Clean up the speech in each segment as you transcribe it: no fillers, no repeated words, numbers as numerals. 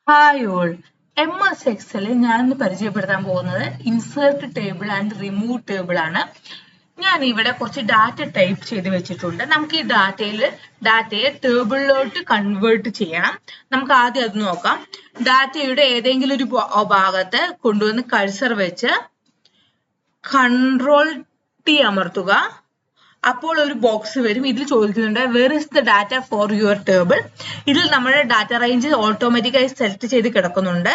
Hi all. MS എക്സലിൽ ഞാനിന്ന് പരിചയപ്പെടുത്താൻ പോകുന്നത് insert table and remove table ആണ്. ഞാൻ ഇവിടെ കുറച്ച് ഡാറ്റ ടൈപ്പ് ചെയ്ത് വെച്ചിട്ടുണ്ട്. നമുക്ക് ഈ ഡാറ്റയെ ടേബിളിലോട്ട് കൺവേർട്ട് ചെയ്യണം. നമുക്ക് ആദ്യം അത് നോക്കാം. ഡാറ്റയുടെ ഏതെങ്കിലും ഒരു ഭാഗത്ത് കൊണ്ടുവന്ന് കഴ്സർ വെച്ച് Ctrl+T അമർത്തുക. അപ്പോൾ ഒരു ബോക്സ് വരും. ഇതിൽ ചോദിക്കുന്നുണ്ട് where is the data for your table. ഇതിൽ നമ്മുടെ ഡാറ്റ റേഞ്ച് ഓട്ടോമാറ്റിക്കായി സെലക്ട് ചെയ്ത് കിടക്കുന്നുണ്ട്.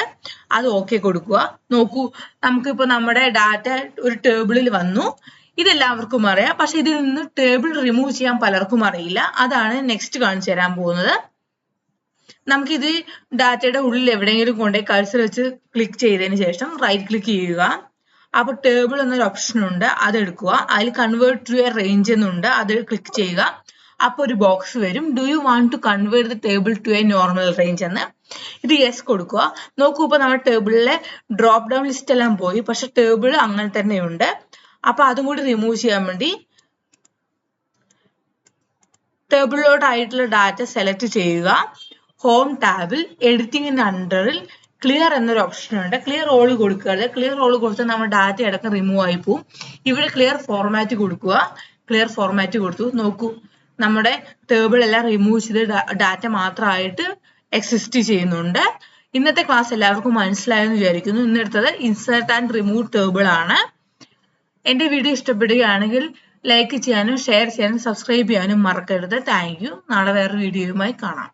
അത് ഓക്കെ കൊടുക്കുക. നോക്കൂ, നമുക്കിപ്പോൾ നമ്മുടെ ഡാറ്റ ഒരു ടേബിളിൽ വന്നു. ഇതെല്ലാവർക്കും അറിയാം. പക്ഷെ ഇതിൽ നിന്ന് ടേബിൾ റിമൂവ് ചെയ്യാൻ പലർക്കും അറിയില്ല. അതാണ് നെക്സ്റ്റ് കാണിച്ചു തരാൻ പോകുന്നത്. നമുക്കിത് ഡാറ്റയുടെ ഉള്ളിൽ എവിടെയെങ്കിലും കൊണ്ടുപോയി കഴ്സർ വെച്ച് ക്ലിക്ക് ചെയ്തതിന് ശേഷം റൈറ്റ് ക്ലിക്ക് ചെയ്യുക. അപ്പോൾ ടേബിൾ എന്നൊരു ഓപ്ഷൻ ഉണ്ട്, അത് എടുക്കുക. അതിൽ കൺവേർട്ട് ടു എ റേഞ്ച് എന്നുണ്ട്, അത് ക്ലിക്ക് ചെയ്യുക. അപ്പോൾ ഒരു ബോക്സ് വരും, do you want to convert the table to a normal range എന്ന്. ഇത് യെസ് കൊടുക്കുക. നോക്കൂ, ഇപ്പോൾ നമ്മുടെ ടേബിളിലെ ഡ്രോപ്പ് ഡൗൺ ലിസ്റ്റ് എല്ലാം പോയി, പക്ഷെ ടേബിൾ അങ്ങനെ തന്നെയുണ്ട്. അപ്പൊ അതും കൂടി റിമൂവ് ചെയ്യാൻ വേണ്ടി ടേബിളിലോട്ടായിട്ടുള്ള ഡാറ്റ സെലക്ട് ചെയ്യുക. ഹോം ടാബിൽ എഡിറ്റിംഗിന്റെ അണ്ടറിൽ ക്ലിയർ എന്നൊരു ഓപ്ഷൻ ഉണ്ട്, ക്ലിയർ ഓൾ കൊടുക്കുക. ക്ലിയർ ഓൾ കൊടുത്താൽ നമ്മുടെ ഡാറ്റ അടക്കം റിമൂവ് ആയി പോവും. ഇവിടെ ക്ലിയർ ഫോർമാറ്റ് കൊടുക്കുക. ക്ലിയർ ഫോർമാറ്റ് കൊടുത്തു. നോക്കൂ, നമ്മുടെ ടേബിൾ എല്ലാം റിമൂവ് ചെയ്ത് ഡാറ്റ മാത്രമായിട്ട് എക്സിസ്റ്റ് ചെയ്യുന്നുണ്ട്. ഇന്നത്തെ ക്ലാസ് എല്ലാവർക്കും മനസ്സിലായെന്ന് വിചാരിക്കുന്നു. ഇന്നെടുത്തത് ഇൻസേർട്ട് ആൻഡ് റിമൂവ് ടേബിൾ ആണ്. എന്റെ വീഡിയോ ഇഷ്ടപ്പെടുകയാണെങ്കിൽ ലൈക്ക് ചെയ്യാനും ഷെയർ ചെയ്യാനും സബ്സ്ക്രൈബ് ചെയ്യാനും മറക്കരുത്. Thank you. നാളെ വേറൊരു വീഡിയോയുമായി കാണാം.